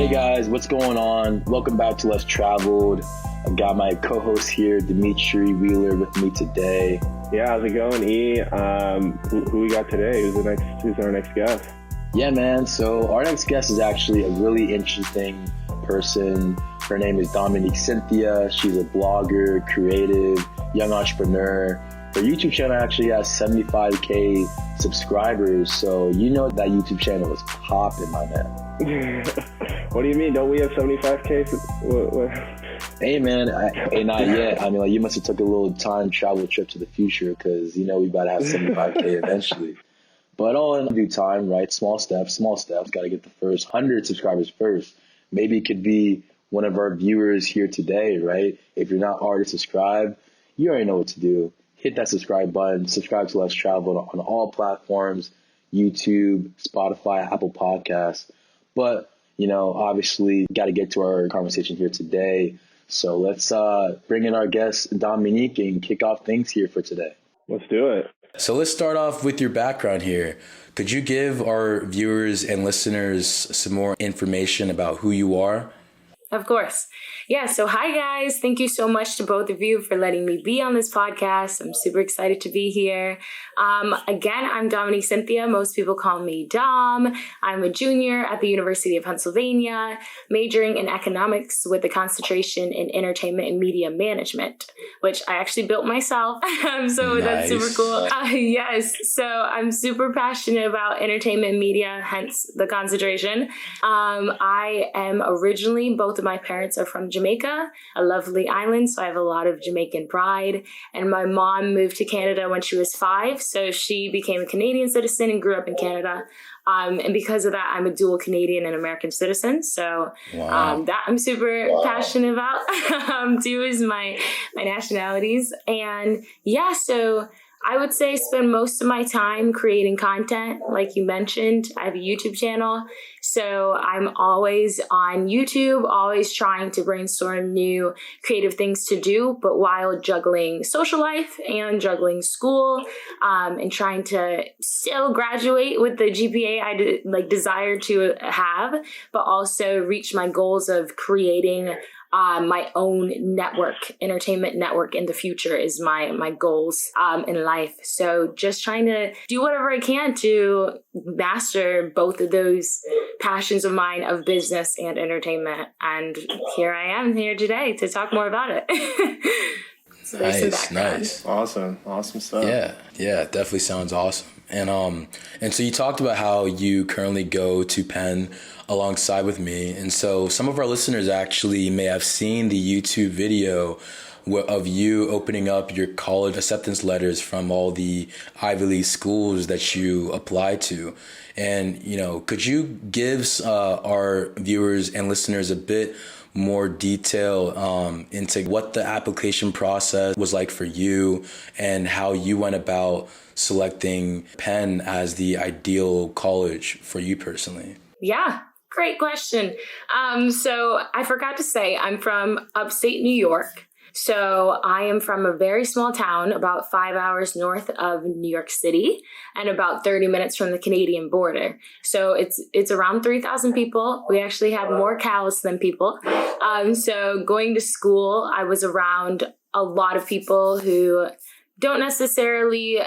Hey guys, what's going on? Welcome back to Less Traveled. I've got my co-host here, Dimitri Wheeler, with me today. Yeah, how's it going, E? Who we got today? Who's our next guest? Yeah, man. So our next guest is actually a really interesting person. Her name is Domonique Cynthia. She's a blogger, creative, young entrepreneur. Her YouTube channel actually has 75K subscribers. So you know that YouTube channel is popping, my man. What do you mean? Don't we have 75K? What? Hey, man. Not yet. I mean, like, you must have took a little time travel trip to the future because, you know, we about to have 75K eventually. But all in due time, right? Small steps. Got to get the first 100 subscribers first. Maybe it could be one of our viewers here today, right? If you're not already subscribed, you already know what to do. Hit that subscribe button. Subscribe to Less Traveled on all platforms, YouTube, Spotify, Apple Podcasts. But, you know, obviously, got to get to our conversation here today. So let's bring in our guest, Domonique, and kick off things here for today. Let's do it. So let's start off with your background here. Could you give our viewers and listeners some more information about who you are? Of course. Yeah. So hi, guys. Thank you so much to both of you for letting me be on this podcast. I'm super excited to be here. Again, I'm Domonique Cynthia. Most people call me Dom. I'm a junior at the University of Pennsylvania, majoring in economics with a concentration in entertainment and media management, which I actually built myself. So Nice. That's super cool. Yes. So I'm super passionate about entertainment and media, hence the concentration. I am originally, both of my parents are from Jamaica, a lovely island. So I have a lot of Jamaican pride. And my mom moved to Canada when she was 5. So she became a Canadian citizen and grew up in Canada. And because of that, I'm a dual Canadian and American citizen. So that I'm super passionate about. Two is my nationalities. And yeah, so I would say spend most of my time creating content. Like you mentioned, I have a YouTube channel. So I'm always on YouTube, always trying to brainstorm new creative things to do, but while juggling social life and juggling school, and trying to still graduate with the GPA I desire to have, but also reach my goals of creating my own network, entertainment network in the future is my goals in life. So just trying to do whatever I can to master both of those passions of mine of business and entertainment. And here I am here today to talk more about it. So Nice. Awesome stuff. Yeah, definitely sounds awesome. And so you talked about how you currently go to Penn alongside with me. And so some of our listeners actually may have seen the YouTube video of you opening up your college acceptance letters from all the Ivy League schools that you applied to. And, you know, could you give our viewers and listeners a bit more detail into what the application process was like for you and how you went about selecting Penn as the ideal college for you personally? Yeah, great question. So I forgot to say, I'm from upstate New York. So I am from a very small town, about 5 hours north of New York City and about 30 minutes from the Canadian border. So it's around 3,000 people. We actually have more cows than people. So going to school, I was around a lot of people who don't necessarily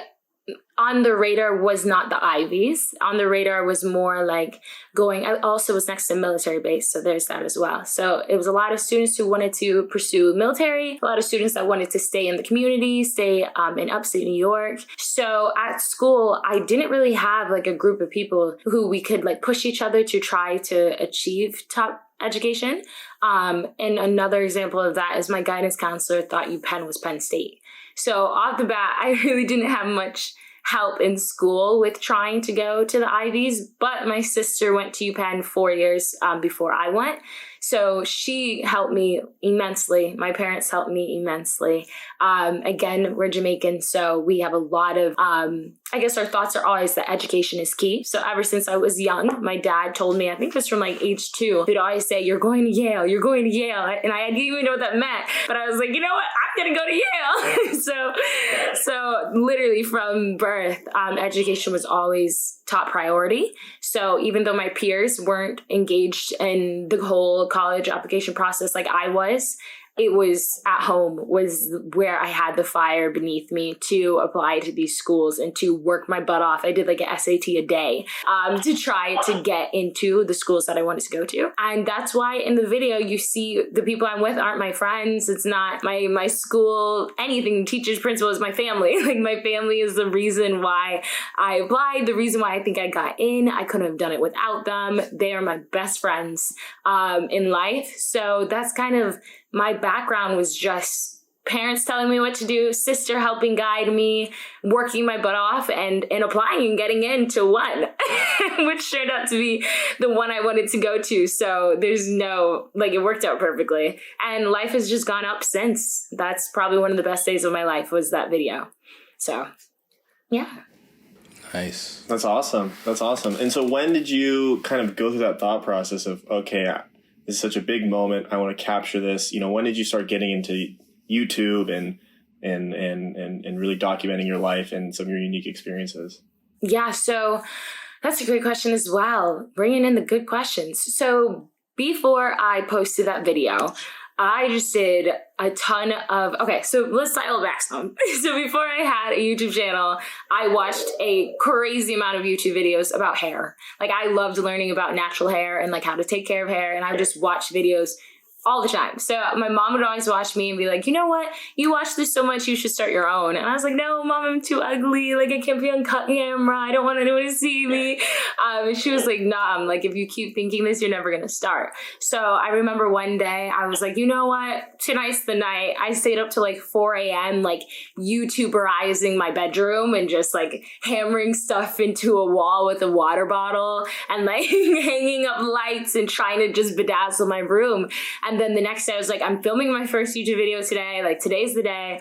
on the radar was not the Ivies. On the radar was more like I also was next to a military base, so there's that as well. So it was a lot of students who wanted to pursue military, a lot of students that wanted to stay in the community, stay in upstate New York. So at school, I didn't really have like a group of people who we could like push each other to try to achieve top education. And another example of that is my guidance counselor thought UPenn was Penn State. So off the bat, I really didn't have much help in school with trying to go to the Ivies, but my sister went to UPenn 4 years before I went. So she helped me immensely. My parents helped me immensely. Again, we're Jamaican, so we have a lot of, I guess our thoughts are always that education is key. So ever since I was young, my dad told me, I think it was from like age 2, he'd always say, you're going to Yale, you're going to Yale. And I didn't even know what that meant. But I was like, you know what? I'm going to go to Yale. So literally from birth, education was always top priority. So even though my peers weren't engaged in the whole college application process like I was, it was at home was where I had the fire beneath me to apply to these schools and to work my butt off. I did like an SAT a day to try to get into the schools that I wanted to go to. And that's why in the video, you see the people I'm with aren't my friends. It's not my school, anything, teachers, principals, my family. Like my family is the reason why I applied, the reason why I think I got in. I couldn't have done it without them. They are my best friends in life. So that's kind of my background was just parents telling me what to do, sister helping guide me, working my butt off and applying and getting into one, which turned out to be the one I wanted to go to. So there's it worked out perfectly. And life has just gone up since. That's probably one of the best days of my life was that video. So, yeah. Nice. That's awesome. And so when did you kind of go through that thought process of, okay, this is such a big moment, I want to capture this? When did you start getting into YouTube and really documenting your life and some of your unique experiences? Yeah, so that's a great question as well. Bringing in the good questions. So before I posted that video, I just did a ton of, so let's dial back some. So before I had a YouTube channel, I watched a crazy amount of YouTube videos about hair. Like I loved learning about natural hair and like how to take care of hair. And I would just watch videos all the time. So my mom would always watch me and be like, you know what? You watch this so much, you should start your own. And I was like, no, Mom, I'm too ugly. Like I can't be on camera. I don't want anyone to see me. And she was like, nah, like if you keep thinking this, you're never going to start. So I remember one day I was like, you know what? Tonight's the night. I stayed up till like 4 a.m. like YouTuberizing my bedroom and just like hammering stuff into a wall with a water bottle and like hanging up lights and trying to just bedazzle my room. And then the next day I was like, I'm filming my first YouTube video today. Like today's the day.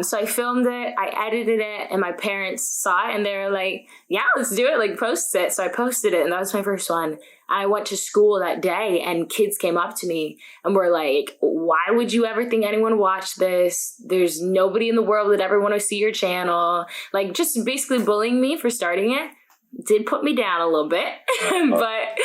So I filmed it, I edited it, and my parents saw it and they were like, yeah, let's do it. Like post it. So I posted it and that was my first one. I went to school that day and kids came up to me and were like, why would you ever think anyone would watch this? There's nobody in the world that ever want to see your channel. Like just basically bullying me for starting it. Did put me down a little bit, but,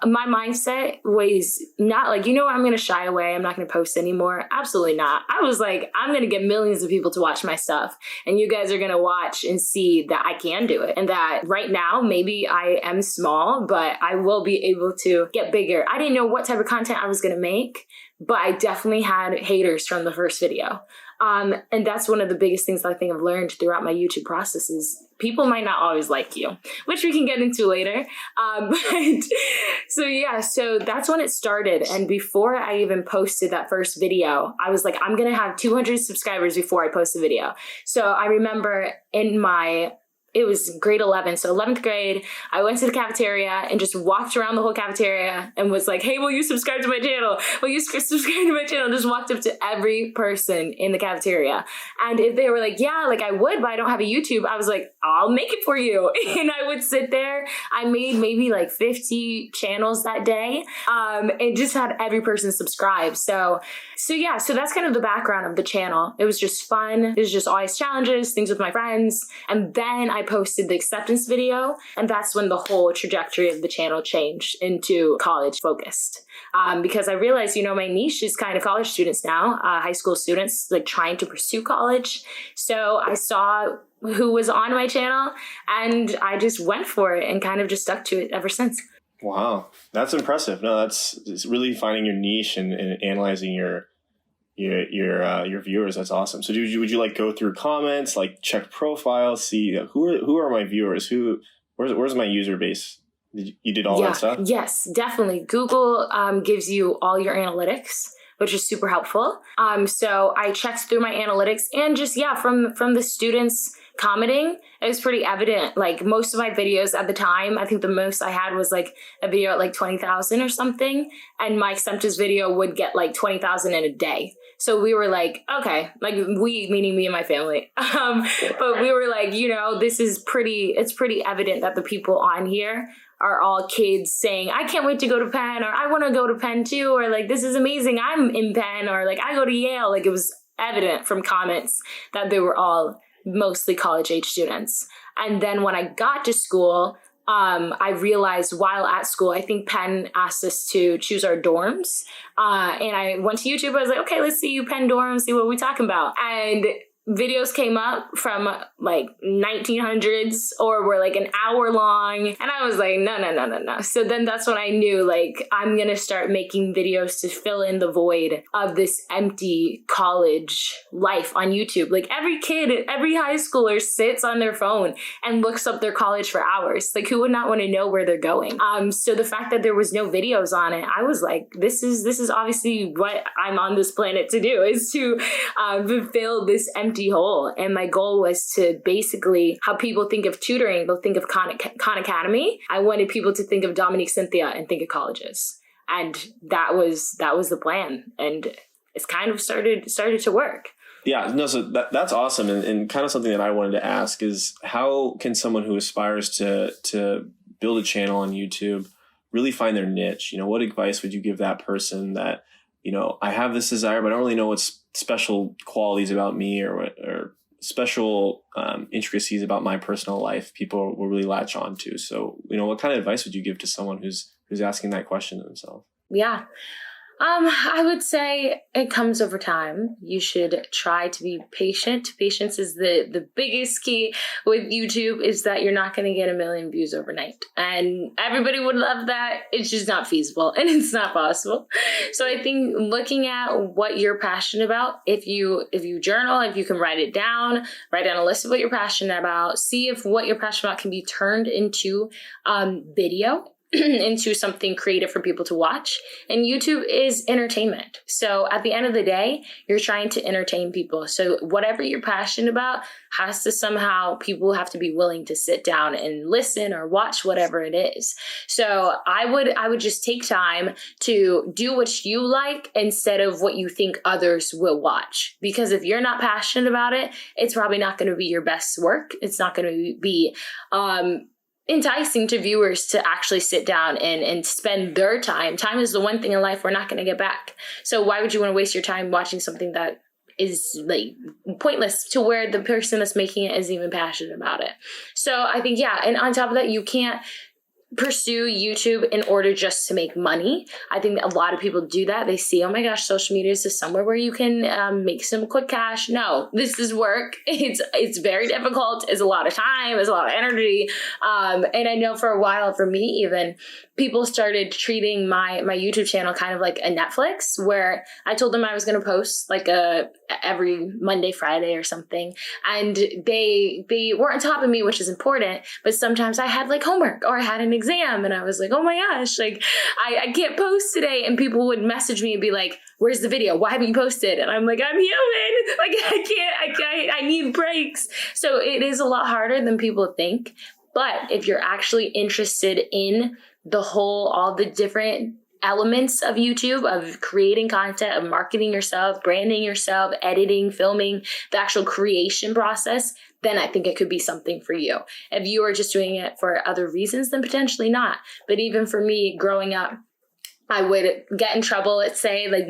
my mindset was not like, I'm going to shy away. I'm not going to post anymore. Absolutely not. I was like, I'm going to get millions of people to watch my stuff and you guys are going to watch and see that I can do it. And that right now, maybe I am small, but I will be able to get bigger. I didn't know what type of content I was going to make, but I definitely had haters from the first video. And that's one of the biggest things I think I've learned throughout my YouTube process is people might not always like you, which we can get into later. So that's when it started. And before I even posted that first video, I was like, I'm going to have 200 subscribers before I post a video. So I remember it was grade 11. So 11th grade, I went to the cafeteria and just walked around the whole cafeteria and was like, hey, will you subscribe to my channel? Will you subscribe to my channel? Just walked up to every person in the cafeteria. And if they were like, yeah, like I would, but I don't have a YouTube, I was like, I'll make it for you. And I would sit there. I made maybe like 50 channels that day and just had every person subscribe. So that's kind of the background of the channel. It was just fun. It was just always challenges, things with my friends. And then I posted the acceptance video, and that's when the whole trajectory of the channel changed into college focused. Because I realized, my niche is kind of college students now, high school students like trying to pursue college. So I saw who was on my channel and I just went for it and kind of just stuck to it ever since. Wow. That's impressive. No, it's really finding your niche and analyzing your viewers. That's awesome. So would you like go through comments, like check profiles, see who are my viewers, where's my user base? You did all that stuff? Yes, definitely. Google gives you all your analytics, which is super helpful. So I checked through my analytics and just from the students commenting, it was pretty evident. Like most of my videos at the time, I think the most I had was like a video at like 20,000 or something. And my acceptance video would get like 20,000 in a day. So we were like, okay, like we, meaning me and my family. But we were like, it's pretty evident that the people on here are all kids saying, I can't wait to go to Penn, or I want to go to Penn too, or like, this is amazing, I'm in Penn, or like, I go to Yale. Like, it was evident from comments that they were all mostly college age students. And then when I got to school, I realized while at school, I think Penn asked us to choose our dorms. And I went to YouTube. I was like, okay, let's see you Penn dorms, see what we're talking about. And videos came up from like 1900s or were like an hour long. And I was like, no. So then that's when I knew, like, I'm going to start making videos to fill in the void of this empty college life on YouTube. Like, every kid, every high schooler sits on their phone and looks up their college for hours. Like, who would not want to know where they're going? So the fact that there was no videos on it, I was like, this is obviously what I'm on this planet to do, is to fulfill this empty hole. And my goal was to basically, how people think of tutoring, they'll think of Khan Academy. I wanted people to think of Domonique, Cynthia, and think of colleges. And that was the plan. And it's kind of started to work. Yeah, no, so that's awesome. And kind of something that I wanted to ask is, how can someone who aspires to build a channel on YouTube really find their niche? You know, what advice would you give that person that, you know, I have this desire, but I don't really know what's special qualities about me or special intricacies about my personal life people will really latch on to. So, you know, what kind of advice would you give to someone who's asking that question to themselves? Yeah. I would say it comes over time. You should try to be patient. Patience is the biggest key with YouTube, is that you're not going to get 1 million views overnight. And everybody would love that. It's just not feasible and it's not possible. So I think looking at what you're passionate about, if you journal, if you can write down a list of what you're passionate about, see if what you're passionate about can be turned into video, into something creative for people to watch. And YouTube is entertainment. So at the end of the day, you're trying to entertain people. So whatever you're passionate about has to somehow, people have to be willing to sit down and listen or watch whatever it is. So I would just take time to do what you like instead of what you think others will watch. Because if you're not passionate about it, it's probably not going to be your best work. It's not going to be enticing to viewers to actually sit down and spend their time. Time is the one thing in life we're not going to get back. So why would you want to waste your time watching something that is like pointless, to where the person that's making it isn't even passionate about it? So I think, yeah. And on top of that, you can't pursue YouTube in order just to make money. I think that a lot of people do that. They see, oh my gosh, social media is just somewhere where you can make some quick cash. No, this is work. It's very difficult. It's a lot of time. It's a lot of energy. And I know for a while, for me even, people started treating my YouTube channel kind of like a Netflix, where I told them I was going to post like every Monday, Friday or something. And they were on top of me, which is important. But sometimes I had like homework or I had an exam and I was like, oh my gosh, like I can't post today. And people would message me and be like, where's the video? Why haven't you posted? And I'm like, I'm human. Like, I need breaks. So it is a lot harder than people think. But if you're actually interested in all the different elements of YouTube, of creating content, of marketing yourself, branding yourself, editing, filming, the actual creation process, then I think it could be something for you. If you are just doing it for other reasons, then potentially not. But even for me, growing up, I would get in trouble, let's say, like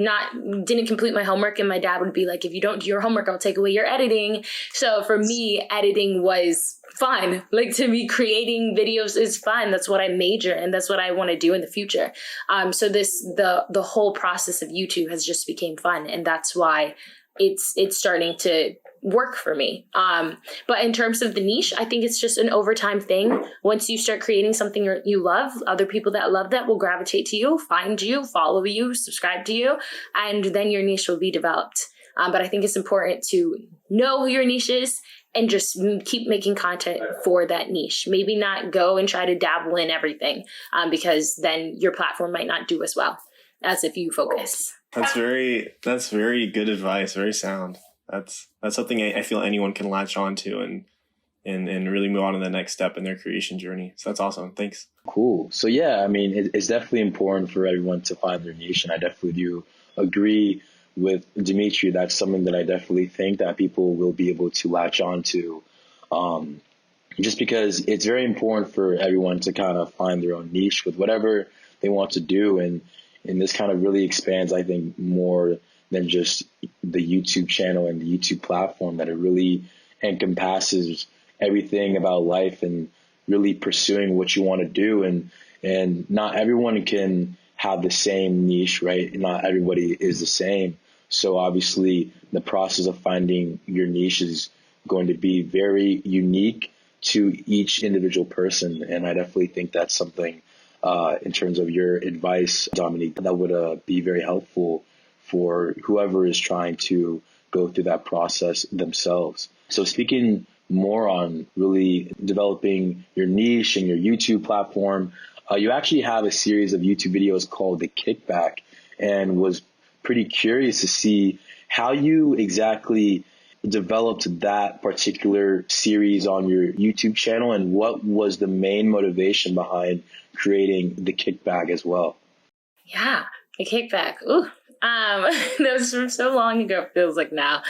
didn't complete my homework, and my dad would be like, if you don't do your homework, I'll take away your editing. So for me, editing was fun. Like, to me, creating videos is fun. That's what I major in. That's what I want to do in the future. So the whole process of YouTube has just became fun, and that's why it's starting to work for me. But in terms of the niche, I think it's just an overtime thing. Once you start creating something you love, other people that love that will gravitate to you, find you, follow you, subscribe to you, and then your niche will be developed. But I think it's important to know who your niche is and just keep making content for that niche. Maybe not go and try to dabble in everything, because then your platform might not do as well as if you focus. That's very good advice. Very sound. That's something I feel anyone can latch on to and really move on to the next step in their creation journey. So that's awesome. Thanks. Cool. So yeah, I mean, it's definitely important for everyone to find their niche, and I definitely do agree with Dimitri. That's something that I definitely think that people will be able to latch on to just because it's very important for everyone to kind of find their own niche with whatever they want to do. And this kind of really expands, I think, more than just the YouTube channel and the YouTube platform, that it really encompasses everything about life and really pursuing what you want to do. And not everyone can have the same niche, right? Not everybody is the same. So obviously the process of finding your niche is going to be very unique to each individual person. And I definitely think that's something in terms of your advice, Dominique, that would be very helpful for whoever is trying to go through that process themselves. So speaking more on really developing your niche and your YouTube platform, you actually have a series of YouTube videos called the Kickback, and was pretty curious to see how you exactly developed that particular series on your YouTube channel, and what was the main motivation behind creating the Kickback as well. Yeah, the Kickback. Ooh. That was from so long ago, it feels like now.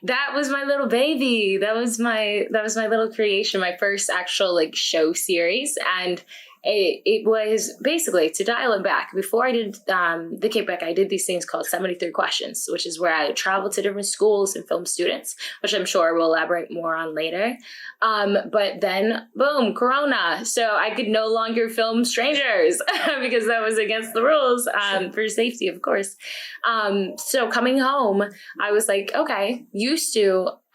That was my little baby. That was my little creation, my first actual like show series. And it was basically, to dial it back, before I did the Kickback, I did these things called 73 questions, which is where I traveled to different schools and film students, which I'm sure we'll elaborate more on later. But then, boom, Corona. So I could no longer film strangers because that was against the rules for safety, of course. So coming home, I was like, okay,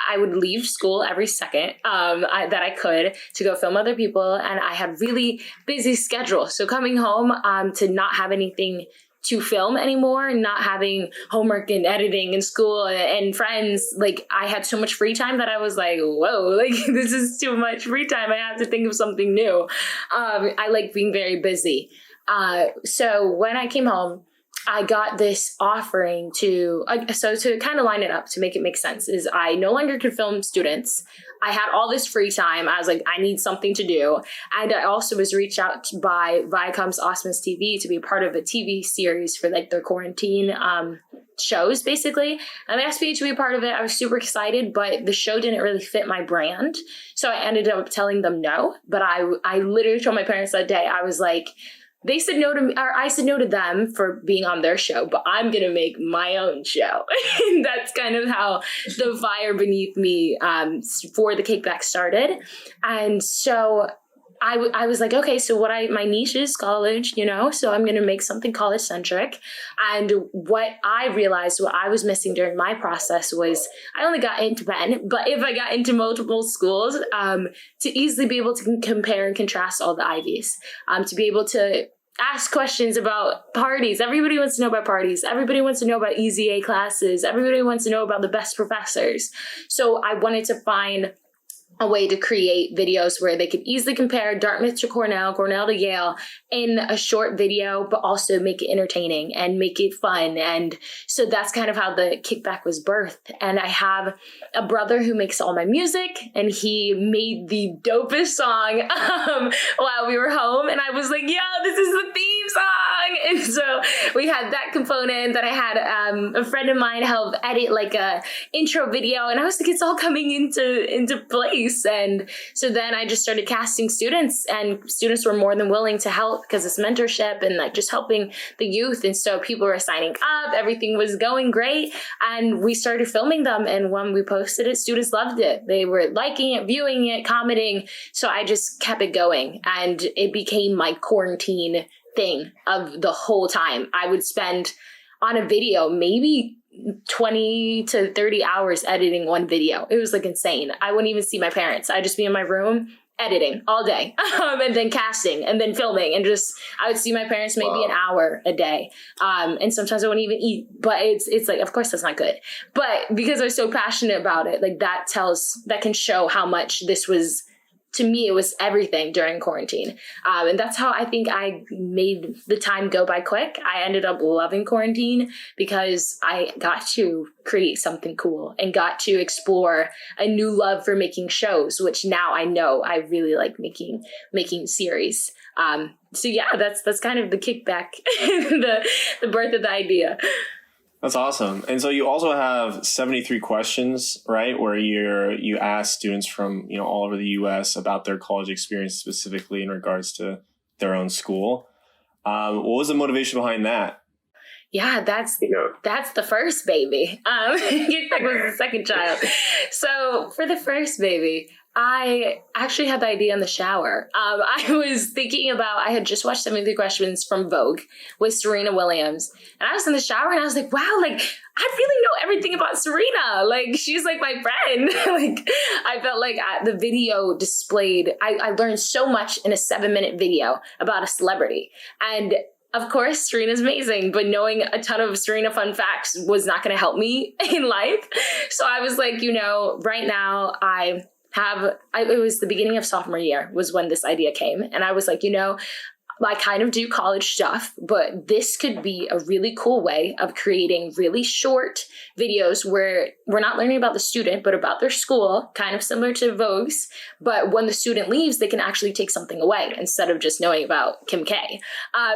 I would leave school every second that I could to go film other people. And I had really busy schedule. So coming home to not have anything to film anymore, not having homework and editing in school and friends, like I had so much free time that I was like, whoa, like this is too much free time. I have to think of something new. I like being very busy. So when I came home, I got this offering to kind of line it up to make it make sense, is I no longer could film students. I had all this free time. I was like, I need something to do. And I also was reached out by Viacom's TV to be part of a TV series for like their quarantine shows, basically. And they asked me to be a part of it. I was super excited, but the show didn't really fit my brand. So I ended up telling them no. But I literally told my parents that day, I was like, they said no to me, or I said no to them for being on their show, but I'm going to make my own show. And that's kind of how the fire beneath me for the Kickback started. And so I was like, okay, so my niche is college, so I'm going to make something college centric. And what I realized, what I was missing during my process was I only got into Penn, but if I got into multiple schools, to easily be able to compare and contrast all the Ivies, to be able to ask questions about parties. Everybody wants to know about parties. Everybody wants to know about easy A classes. Everybody wants to know about the best professors. So I wanted to find a way to create videos where they could easily compare Dartmouth to Cornell, Cornell to Yale in a short video, but also make it entertaining and make it fun. And so that's kind of how the Kickback was birthed. And I have a brother who makes all my music, and he made the dopest song while we were home. And I was like, yo, this is the theme song. And so we had that component. Then I had a friend of mine help edit like a intro video. And I was like, it's all coming into place. And so then I just started casting students, and students were more than willing to help because it's mentorship and like just helping the youth. And so people were signing up, everything was going great. And we started filming them. And when we posted it, students loved it. They were liking it, viewing it, commenting. So I just kept it going, and it became my quarantine thing of the whole time. I would spend on a video maybe 20 to 30 hours editing one video. It was like insane. I wouldn't even see my parents. I'd just be in my room editing all day and then casting and then filming, and just I would see my parents maybe an hour a day. And sometimes I wouldn't even eat, but it's like, of course that's not good. But because I was so passionate about it, like that can show how much this was. To me, it was everything during quarantine. And that's how I think I made the time go by quick. I ended up loving quarantine because I got to create something cool and got to explore a new love for making shows, which now I know I really like making series. So yeah, that's kind of the Kickback, the birth of the idea. That's awesome. And so you also have 73 questions, right? Where you ask students from, all over the US about their college experience, specifically in regards to their own school. What was the motivation behind that? Yeah, that's the first baby. Kickback was the second child. So for the first baby, I actually had the idea in the shower. I was thinking about, I had just watched some of the questions from Vogue with Serena Williams. And I was in the shower and I was like, wow, like, I really know everything about Serena. Like, she's like my friend. Like, I felt like the video displayed, I learned so much in a 7-minute video about a celebrity. And of course, Serena's amazing, but knowing a ton of Serena fun facts was not going to help me in life. So I was like, right now it was the beginning of sophomore year was when this idea came. And I was like, I kind of do college stuff, but this could be a really cool way of creating really short videos where we're not learning about the student, but about their school, kind of similar to Vogue's. But when the student leaves, they can actually take something away instead of just knowing about Kim K.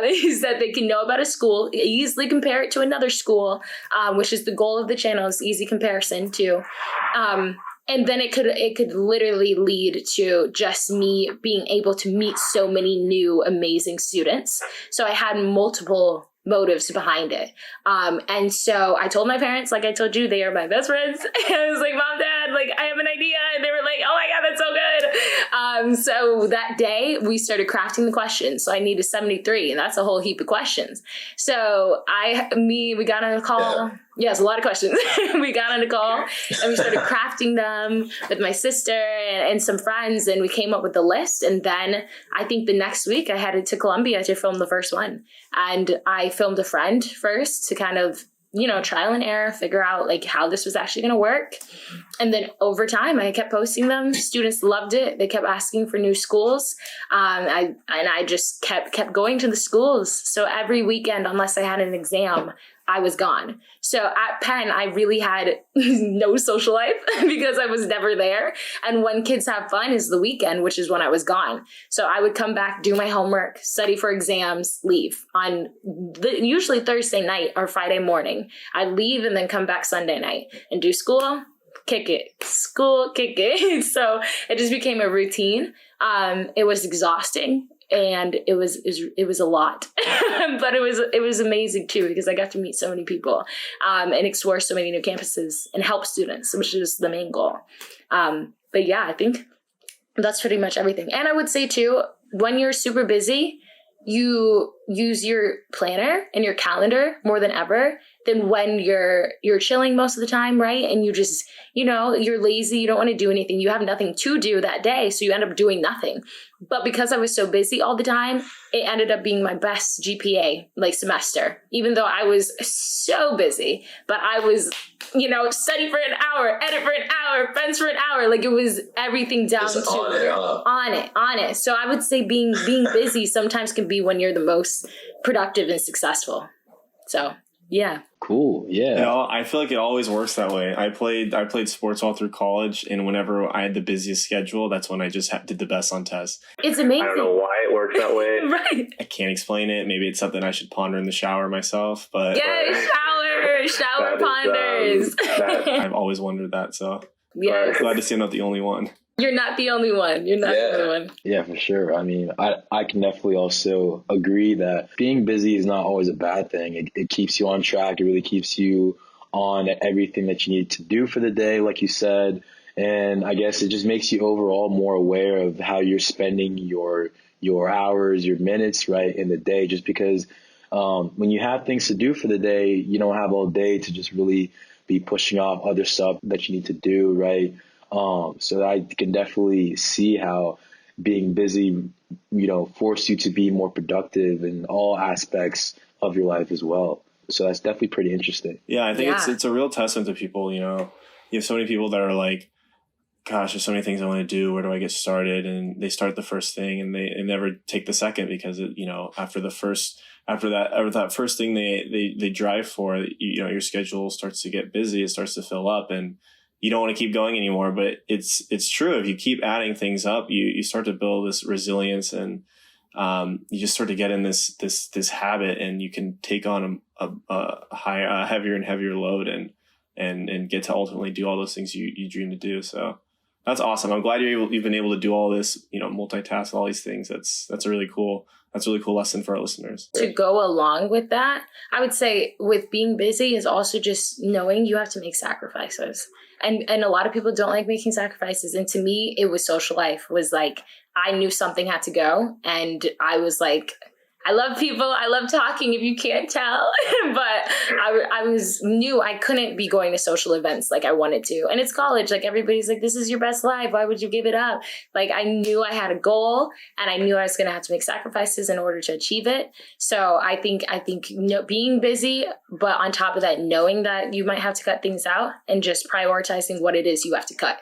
Is that they can know about a school, easily compare it to another school, which is the goal of the channel, is easy comparison too. And then it could literally lead to just me being able to meet so many new amazing students. So I had multiple motives behind it. And so I told my parents, like I told you, they are my best friends. And I was like, Mom, Dad, like I have an idea. And they were like, oh my God, that's so good. So that day we started crafting the questions. So I needed 73 and that's a whole heap of questions. So we got on a call. Yeah, it's a lot of questions. We got on a call and we started crafting them with my sister and some friends, and we came up with the list. And then I think the next week I headed to Columbia to film the first one. And I filmed a friend first to kind of, trial and error, figure out like how this was actually going to work. And then over time, I kept posting them. Students loved it. They kept asking for new schools. I just kept going to the schools. So every weekend, unless I had an exam, I was gone. So at Penn, I really had no social life because I was never there. And when kids have fun is the weekend, which is when I was gone. So I would come back, do my homework, study for exams, leave on usually Thursday night or Friday morning. I'd leave and then come back Sunday night and do school, kick it, school, kick it. So it just became a routine. It was exhausting. And it was a lot, but it was amazing too, because I got to meet so many people, and explore so many new campuses and help students, which is the main goal. But yeah, I think that's pretty much everything. And I would say too, when you're super busy, you use your planner and your calendar more than ever than when you're chilling most of the time, right? And you just, you're lazy, you don't want to do anything, you have nothing to do that day, so you end up doing nothing. But because I was so busy all the time, it ended up being my best GPA semester, even though I was so busy. But I was, study for an hour, edit for an hour, fence for an hour. Like it was everything down to on it. So I would say being busy sometimes can be when you're the most productive and successful. So yeah. Cool. Yeah. I feel like it always works that way. I played sports all through college, and whenever I had the busiest schedule, that's when I just did the best on tests. It's amazing. I don't know why it works that way. Right. I can't explain it. Maybe it's something I should ponder in the shower myself. But shower ponders. I've always wondered that. So yes. Glad to see I'm not the only one. You're not the only one. You're not the only one. Yeah, for sure. I mean, I can definitely also agree that being busy is not always a bad thing. It keeps you on track. It really keeps you on everything that you need to do for the day, like you said. And I guess it just makes you overall more aware of how you're spending your hours, your minutes, right, in the day. Just because when you have things to do for the day, you don't have all day to just really be pushing off other stuff that you need to do, right? So I can definitely see how being busy, force you to be more productive in all aspects of your life as well. So that's definitely pretty interesting. Yeah, I think it's a real testament to people. You have so many people that are like, gosh, there's so many things I want to do. Where do I get started? And they start the first thing and they never take the second, because after that first thing they drive for, your schedule starts to get busy. It starts to fill up and you don't want to keep going anymore. But it's true. If you keep adding things up, you start to build this resilience and you just sort of get in this habit, and you can take on a heavier and heavier load and get to ultimately do all those things you dream to do. So that's awesome. I'm glad you've been able to do all this, multitask, all these things. That's a really cool lesson for our listeners. To go along with that, I would say with being busy is also just knowing you have to make sacrifices. And a lot of people don't like making sacrifices. And to me, it was social life. Was like, I knew something had to go. And I was like, I love people. I love talking, if you can't tell. But I knew I couldn't be going to social events like I wanted to. And it's college. Like, everybody's like, this is your best life. Why would you give it up? Like, I knew I had a goal, and I knew I was going to have to make sacrifices in order to achieve it. So I think being busy, but on top of that, knowing that you might have to cut things out and just prioritizing what it is you have to cut.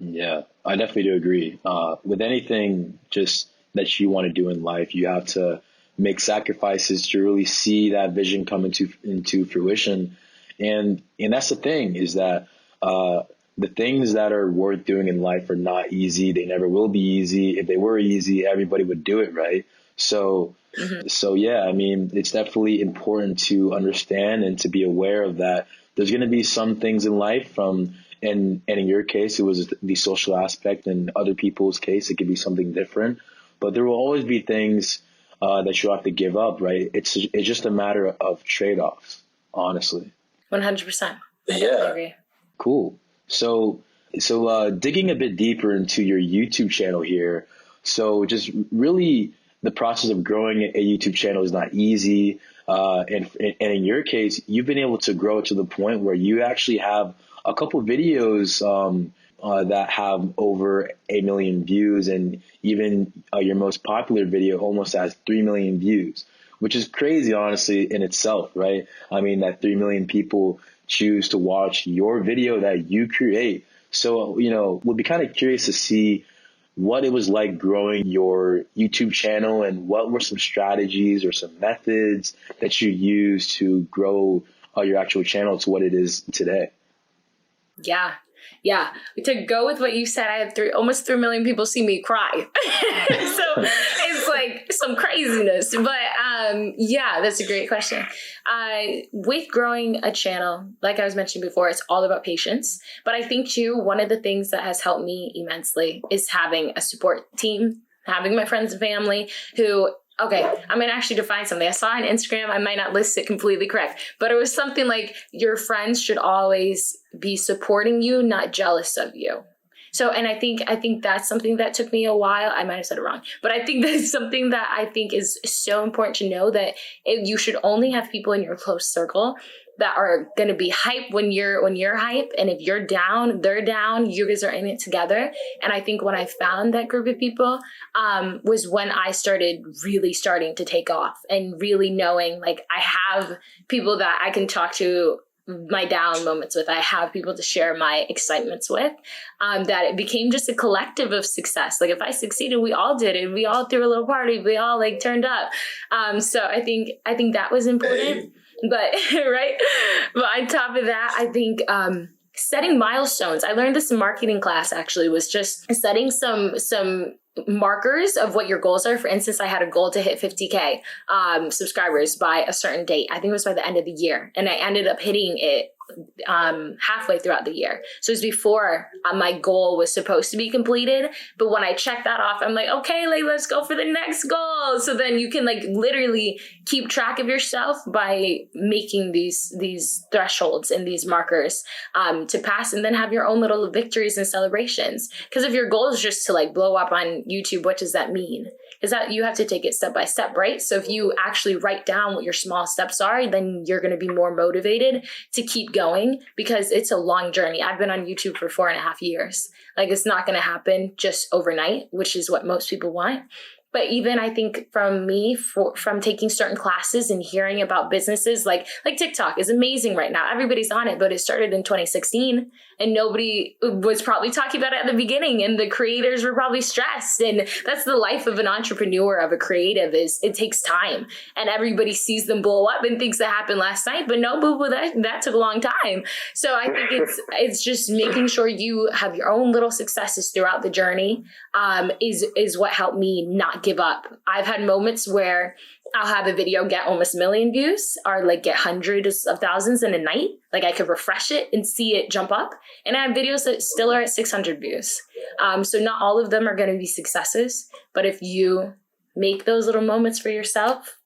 Yeah, I definitely do agree. With anything just that you want to do in life, you have to make sacrifices to really see that vision come into fruition. And that's the thing, is that the things that are worth doing in life are not easy. They never will be easy. If they were easy, everybody would do it, right? So yeah, I mean, it's definitely important to understand and to be aware of that. There's going to be some things in life and in your case, it was the social aspect. In other people's case, it could be something different. But there will always be things that you have to give up, right? It's just a matter of trade-offs, honestly. 100%. Yeah. Cool. So digging a bit deeper into your YouTube channel here. So just really, the process of growing a YouTube channel is not easy. And in your case, you've been able to grow to the point where you actually have a couple videos that have over 8 million views, and even your most popular video almost has 3 million views, which is crazy, honestly, in itself, right? I mean, that 3 million people choose to watch your video that you create. So, we'll be kind of curious to see what it was like growing your YouTube channel, and what were some strategies or some methods that you used to grow your actual channel to what it is today. Yeah. To go with what you said, I have almost 3 million people see me cry. So it's like some craziness. But yeah, that's a great question. With growing a channel, like I was mentioning before, it's all about patience. But I think too, one of the things that has helped me immensely is having a support team, having my friends and family who, okay, I'm going to actually define something. I saw on Instagram, I might not list it completely correct, but it was something like, your friends should always be supporting you, not jealous of you. So, and I think that's something that took me a while. I might have said it wrong, but I think that's something that I think is so important to know, that you should only have people in your close circle that are going to be hype when you're hype. And if you're down, they're down. You guys are in it together. And I think when I found that group of people was when I started really starting to take off, and really knowing, like, I have people that I can talk to my down moments with. I have people to share my excitements with, that it became just a collective of success. Like, if I succeeded, we all did it. We all threw a little party. We all turned up. So I think that was important. But right. But on top of that, I think setting milestones. I learned this in marketing class, actually, was just setting some markers of what your goals are. For instance, I had a goal to hit 50K subscribers by a certain date. I think it was by the end of the year. And I ended up hitting it halfway throughout the year. So it was before my goal was supposed to be completed. But when I checked that off, I'm like, okay, like, let's go for the next goal. So then you can, like, literally keep track of yourself by making these thresholds and these markers to pass, and then have your own little victories and celebrations. Because if your goal is just to, like, blow up on YouTube, what does that mean? Is that you have to take it step by step, right? So if you actually write down what your small steps are, then you're going to be more motivated to keep going, because it's a long journey. I've been on YouTube for 4.5 years. Like, it's not going to happen just overnight, which is what most people want. But even I think from me, from taking certain classes and hearing about businesses like TikTok is amazing right now. Everybody's on it, but it started in 2016 and nobody was probably talking about it at the beginning, and the creators were probably stressed. And that's the life of an entrepreneur, of a creative, is it takes time, and everybody sees them blow up and thinks that happened last night, but no, boo-boo, that took a long time. So I think it's just making sure you have your own little successes throughout the journey is what helped me not not give up. I've had moments where I'll have a video get almost 1 million views or like get hundreds of thousands in a night. Like I could refresh it and see it jump up. And I have videos that still are at 600 views. So not all of them are going to be successes. But if you make those little moments for yourself,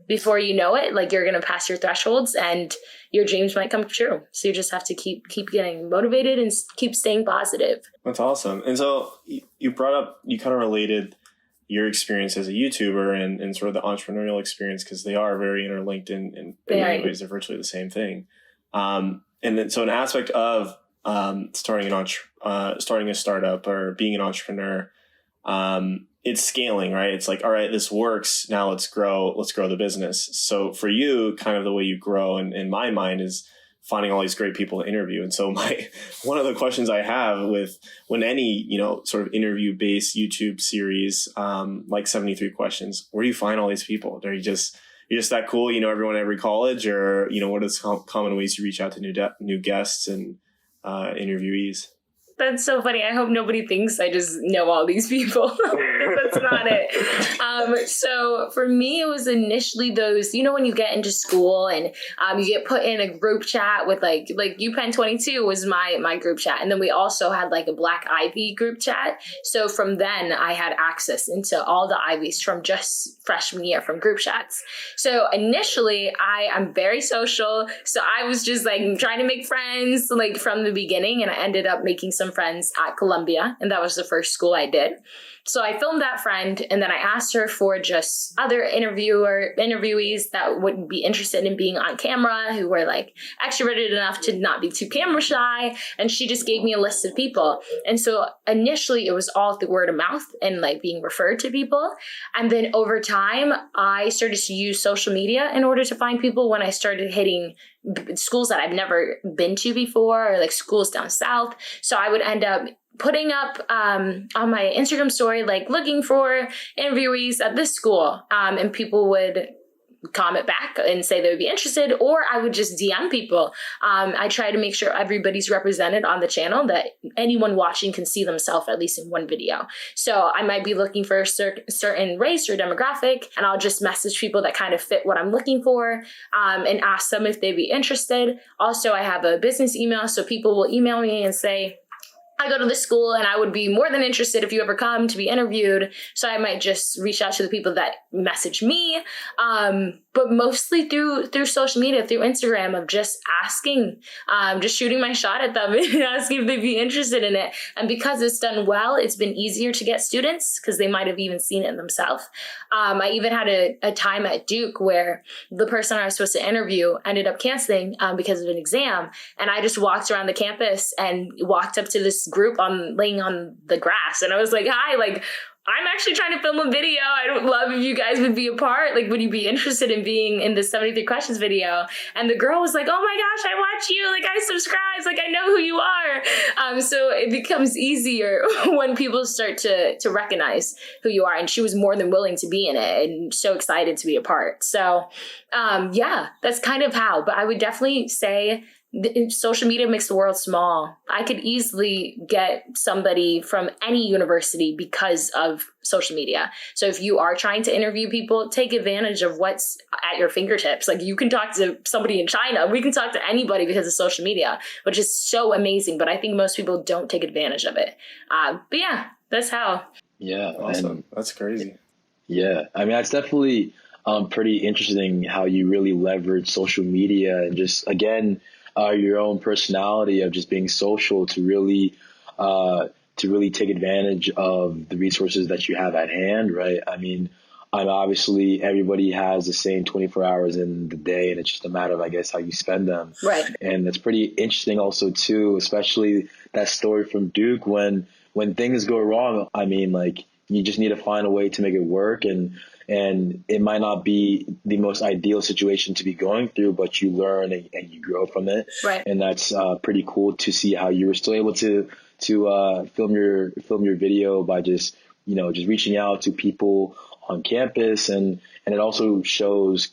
before you know it, like you're going to pass your thresholds and your dreams might come true. So you just have to keep getting motivated and keep staying positive. That's awesome. And so you brought up, you kind of related your experience as a YouTuber and sort of the entrepreneurial experience, because they are very interlinked in many ways. They're virtually the same thing. And then, so an aspect of starting a startup or being an entrepreneur, it's scaling, right? It's like, all right, this works. Now let's grow the business. So for you, kind of the way you grow in my mind is finding all these great people to interview. And so one of the questions I have with when any, sort of interview based YouTube series, like 73 Questions, where do you find all these people? Are you're just that cool? You know everyone at every college, or, what are the common ways you reach out to new guests and interviewees? That's so funny. I hope nobody thinks I just know all these people. That's not it. So for me, it was initially those, when you get into school and you get put in a group chat with like UPenn 22 was my group chat. And then we also had like a Black Ivy group chat. So from then I had access into all the Ivies from just freshman year from group chats. So initially I'm very social. So I was just like trying to make friends like from the beginning, and I ended up making some friends at Columbia, and that was the first school I did. So I filmed that friend, and then I asked her for just other interviewees that would be interested in being on camera, who were like extroverted enough to not be too camera shy. And she just gave me a list of people. And so initially it was all through word of mouth and like being referred to people. And then over time, I started to use social media in order to find people when I started hitting schools that I've never been to before, or like schools down south. So I would end up putting up on my Instagram story, like looking for interviewees at this school, and people would comment back and say they would be interested, or I would just DM people. I try to make sure everybody's represented on the channel, that anyone watching can see themselves at least in one video. So I might be looking for a certain race or demographic, and I'll just message people that kind of fit what I'm looking for, and ask them if they'd be interested. Also, I have a business email, so people will email me and say, I go to this school and I would be more than interested if you ever come to be interviewed. So I might just reach out to the people that message me, but mostly through social media, through Instagram, of just asking, just shooting my shot at them and asking if they'd be interested in it. And because it's done well, it's been easier to get students because they might have even seen it themselves. I even had a time at Duke where the person I was supposed to interview ended up canceling because of an exam. And I just walked around the campus and walked up to this group laying on the grass. And I was like, hi, like, I'm actually trying to film a video. I would love if you guys would be a part. Like, would you be interested in being in the 73 Questions video? And the girl was like, oh my gosh, I watch you. Like, I subscribe. Like, I know who you are. So it becomes easier when people start to recognize who you are. And she was more than willing to be in it and so excited to be a part. So yeah, that's kind of how. But I would definitely say social media makes the world small. I could easily get somebody from any university because of social media. So if you are trying to interview people, take advantage of what's at your fingertips. Like, you can talk to somebody in China. We can talk to anybody because of social media, which is so amazing. But I think most people don't take advantage of it. But yeah, that's how. Yeah. Awesome. That's crazy. Yeah. I mean, that's definitely pretty interesting how you really leverage social media and just, again, your own personality of just being social to really take advantage of the resources that you have at hand, right? I mean, obviously everybody has the same 24 hours in the day, and it's just a matter of, I guess, how you spend them. Right. And it's pretty interesting also too, especially that story from Duke when things go wrong. I mean, like, you just need to find a way to make it work, and it might not be the most ideal situation to be going through, but you learn and you grow from it. Right. And that's pretty cool to see how you were still able to film your video by just reaching out to people on campus, and it also shows,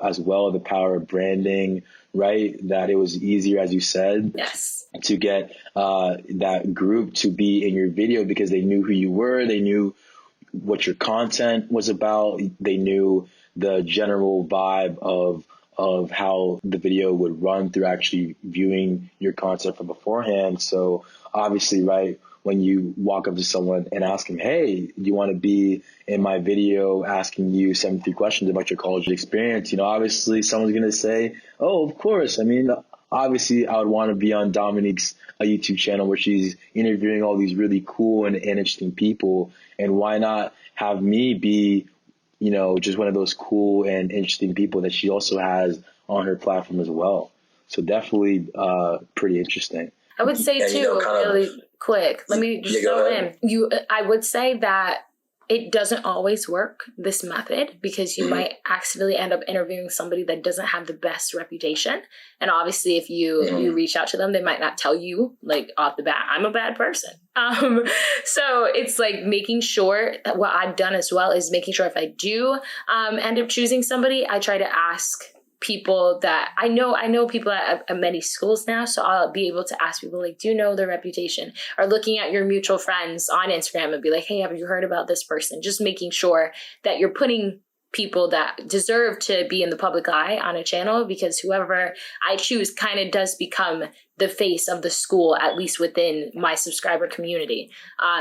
as well, the power of branding, right? That it was easier, as you said, yes, to get that group to be in your video because they knew who you were, they knew what your content was about. They knew the general vibe of how the video would run through actually viewing your content from beforehand. So obviously, right, when you walk up to someone and ask them, hey, do you want to be in my video asking you 73 questions about your college experience? Obviously someone's going to say, oh, of course. I mean, obviously I would want to be on Domonique's YouTube channel where she's interviewing all these really cool and interesting people. And why not have me be, just one of those cool and interesting people that she also has on her platform as well. So definitely pretty interesting. I would say too, really quick, let me just throw in. I would say that it doesn't always work, this method, because you might accidentally end up interviewing somebody that doesn't have the best reputation. And obviously, if you reach out to them, they might not tell you, like, off the bat, I'm a bad person. So it's like making sure that what I've done as well is making sure if I do end up choosing somebody, I try to ask people that I know people at many schools now, so I'll be able to ask people, like, do you know their reputation? Or looking at your mutual friends on Instagram and be like, hey, have you heard about this person? Just making sure that you're putting people that deserve to be in the public eye on a channel, because whoever I choose kind of does become the face of the school, at least within my subscriber community.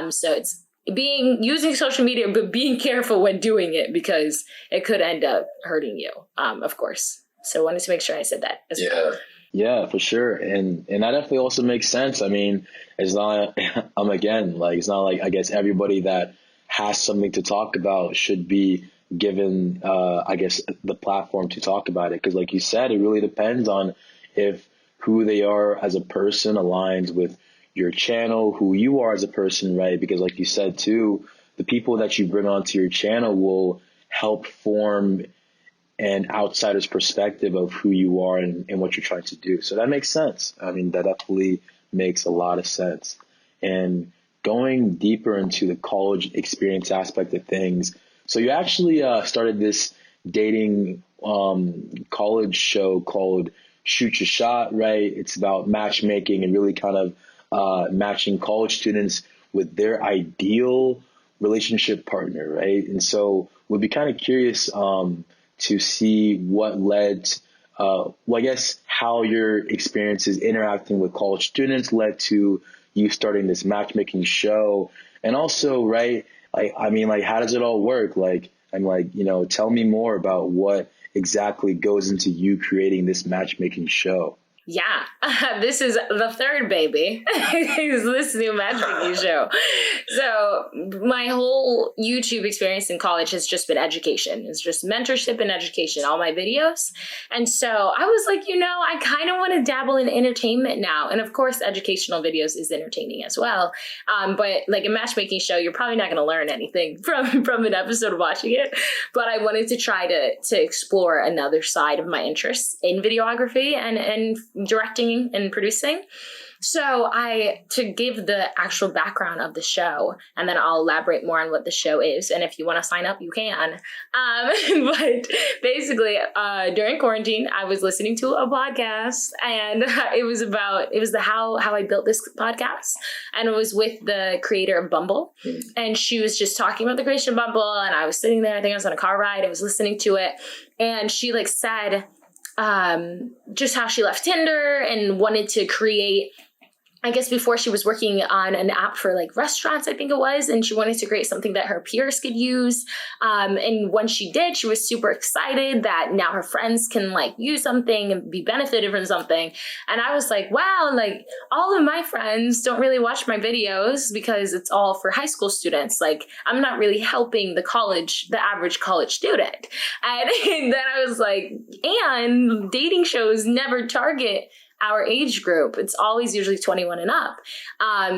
So it's using social media, but being careful when doing it, because it could end up hurting you, of course. So I wanted to make sure I said that as well. Yeah, for sure. And that definitely also makes sense. I mean, it's not, it's not like, I guess, everybody that has something to talk about should be given, the platform to talk about it. Because like you said, it really depends on if who they are as a person aligns with your channel, who you are as a person, right? Because like you said too, the people that you bring onto your channel will help form an outsider's perspective of who you are and what you're trying to do. So that makes sense. I mean, that definitely makes a lot of sense. And going deeper into the college experience aspect of things, so you actually started this dating college show called Shoot Your Shot, right? It's about matchmaking and really kind of matching college students with their ideal relationship partner, right? And so we'd be kind of curious to see what led, how your experiences interacting with college students led to you starting this matchmaking show. And also, right, how does it all work? Tell me more about what exactly goes into you creating this matchmaking show. Yeah, this is the third baby. Is this new matchmaking show. So my whole YouTube experience in college has just been education. It's just mentorship and education, all my videos. And so I was like, I kind of want to dabble in entertainment now. And of course, educational videos is entertaining as well. But like a matchmaking show, you're probably not going to learn anything from an episode of watching it. But I wanted to try to explore another side of my interests in videography and directing and producing. So to give the actual background of the show, and then I'll elaborate more on what the show is. And if you want to sign up, you can. But basically, during quarantine, I was listening to a podcast, and it was how I built this podcast. And it was with the creator of Bumble. And she was just talking about the creation of Bumble. And I was sitting there, I think I was on a car ride, I was listening to it. And she said, just how she left Tinder and wanted to create, I guess before she was working on an app for restaurants, I think it was, and she wanted to create something that her peers could use. And when she did, she was super excited that now her friends can use something and be benefited from something. And I was like, wow, all of my friends don't really watch my videos because it's all for high school students. I'm not really helping the average college student. And then I was like, and dating shows never target our age group. It's always usually 21 and up.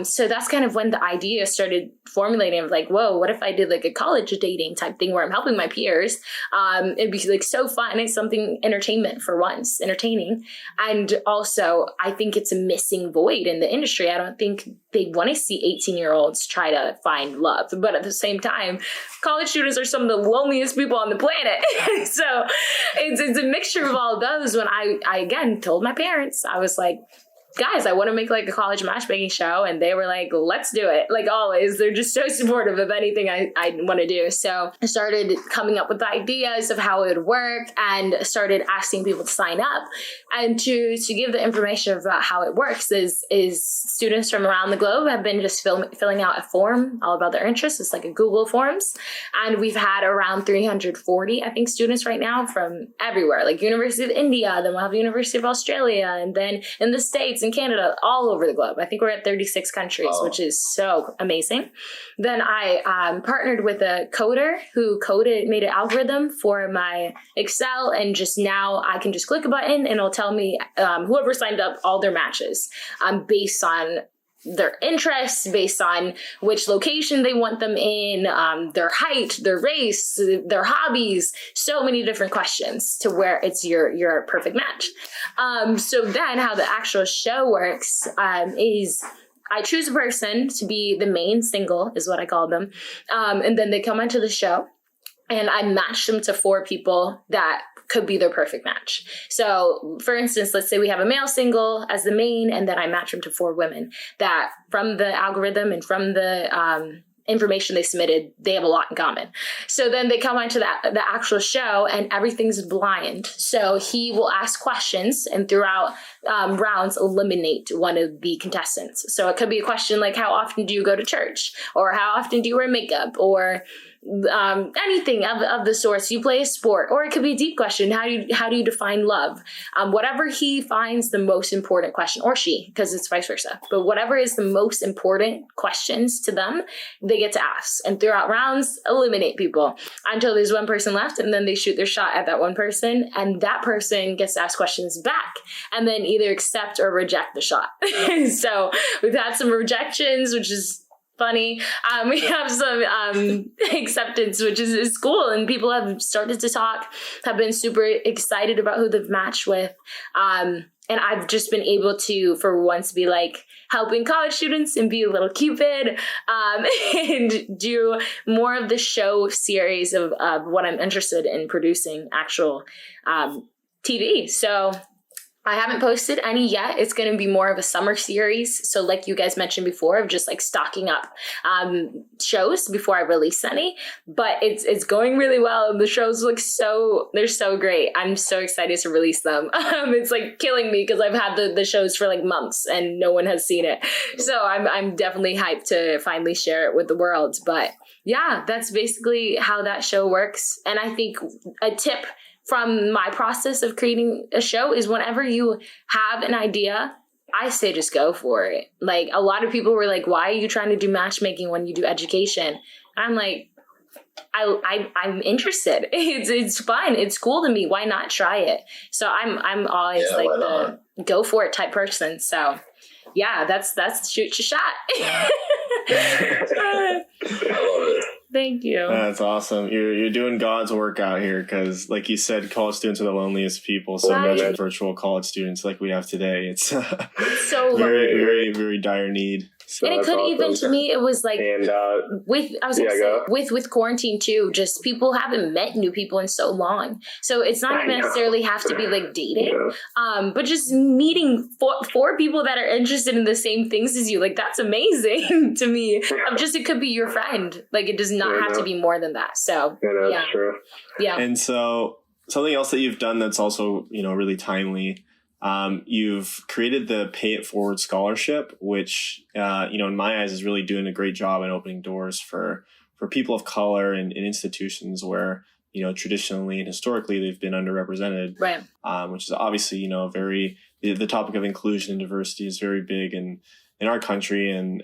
So that's kind of when the idea started formulating of whoa, what if I did a college dating type thing where I'm helping my peers? It'd be so fun. It's something entertainment for once, entertaining. And also I think it's a missing void in the industry. I don't think they want to see 18-year-olds try to find love. But at the same time, college students are some of the loneliest people on the planet. So it's a mixture of all of those. When I again told my parents, I was like, guys, I want to make like a college matchmaking show. And they were like, let's do it. Like always, they're just so supportive of anything I want to do. So I started coming up with ideas of how it would work and started asking people to sign up. And to give the information about how it works is students from around the globe have been just filling out a form all about their interests. It's like a Google Forms. And we've had around 340, I think, students right now from everywhere, like University of India, then we'll have University of Australia, and then in the States and Canada, all over the globe. I think we're at 36 countries, which is so amazing. Then I partnered with a coder who made an algorithm for my Excel, and just now I can just click a button and it'll tell me whoever signed up all their matches based on their interests, based on which location they want them in, their height, their race, their hobbies, so many different questions to where it's your perfect match. So then how the actual show works is I choose a person to be the main single, is what I call them. And then they come onto the show and I match them to 4 people that could be their perfect match. So for instance, let's say we have a male single as the main, and then I match them to 4 women that from the algorithm and from the information they submitted, they have a lot in common. So then they come onto the actual show and everything's blind. So he will ask questions and throughout rounds eliminate one of the contestants. So it could be a question like, how often do you go to church? Or how often do you wear makeup? Or anything of the sorts. You play a sport, or it could be a deep question. How do you define love? Whatever he finds the most important question, or she, because it's vice versa. But whatever is the most important questions to them, they get to ask. And throughout rounds, eliminate people until there's one person left, and then they shoot their shot at that one person, and that person gets to ask questions back, and then either accept or reject the shot. So we've had some rejections, which is funny. We have some acceptance, which is cool. And people have started to talk, have been super excited about who they've matched with. And I've just been able to, for once, be like helping college students and be a little Cupid and do more of the show series of what I'm interested in producing, actual TV. So I haven't posted any yet. It's going to be more of a summer series. So like you guys mentioned before, of just like stocking up shows before I release any. But it's going really well. The shows look they're so great. I'm so excited to release them. It's like killing me because I've had the shows for like months and no one has seen it. So I'm definitely hyped to finally share it with the world. But yeah, that's basically how that show works. And I think a tip from my process of creating a show is whenever you have an idea, I say just go for it. Like a lot of people were like, why are you trying to do matchmaking when you do education? And I'm like, I'm interested. It's fun. It's cool to me. Why not try it? So I'm always like the go for it type person. So yeah, that's shoot your shot. I love it. Thank you. That's awesome. You're doing God's work out here because, like you said, college students are the loneliest people. So imagine virtual college students like we have today. It's so very, very, very dire need. So and it could even, to me, it was like with quarantine too, just people haven't met new people in so long. So it's not even necessarily have to be like dating, but just meeting four people that are interested in the same things as you. Like that's amazing to me. It could be your friend. Like it does not have to be more than that. So that's true. Yeah. And so something else that you've done that's also, really timely. You've created the Pay It Forward Scholarship, which, in my eyes is really doing a great job in opening doors for people of color and in institutions where, traditionally and historically they've been underrepresented, right? Which is obviously, the topic of inclusion and diversity is very big in our country and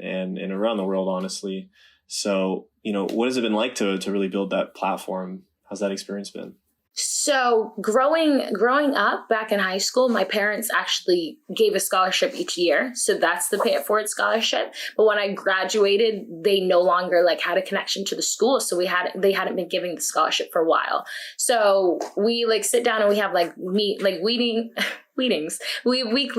around the world, honestly. So, what has it been like to really build that platform? How's that experience been? So growing up back in high school, my parents actually gave a scholarship each year. So that's the Pay It Forward Scholarship. But when I graduated, they no longer had a connection to the school. So they hadn't been giving the scholarship for a while. So we sit down and we have weekly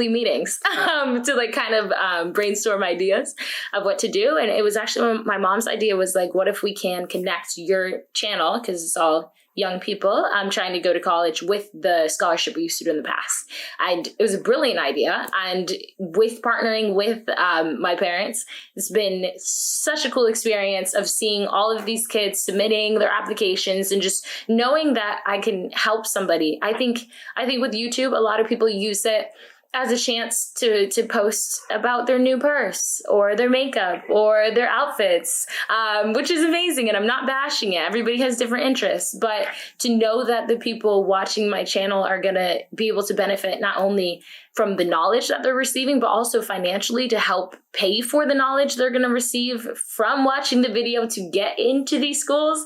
meetings to kind of brainstorm ideas of what to do. And it was actually my mom's idea was what if we can connect your channel, because it's all young people trying to go to college with the scholarship we used to do in the past. And it was a brilliant idea. And with partnering with my parents, it's been such a cool experience of seeing all of these kids submitting their applications and just knowing that I can help somebody. I think with YouTube, a lot of people use it as a chance to post about their new purse or their makeup or their outfits, which is amazing. And I'm not bashing it. Everybody has different interests. But to know that the people watching my channel are going to be able to benefit not only from the knowledge that they're receiving, but also financially to help pay for the knowledge they're going to receive from watching the video to get into these schools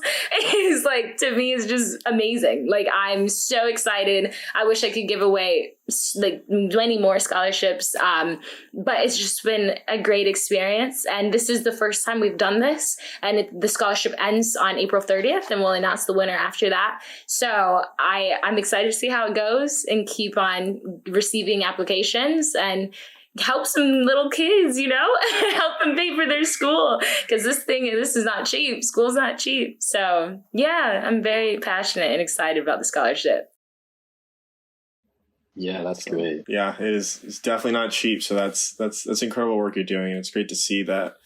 is like, to me, is just amazing. Like, I'm so excited. I wish I could give away like many more scholarships. But it's just been a great experience. And this is the first time we've done this. And the scholarship ends on April 30th, and we'll announce the winner after that. So I'm excited to see how it goes and keep on receiving applications and help some little kids, help them pay for their school. Because this is not cheap. School's not cheap. So yeah, I'm very passionate and excited about the scholarship. Yeah, that's great. Yeah, it is. It's definitely not cheap. So that's incredible work you're doing. And it's great to see that,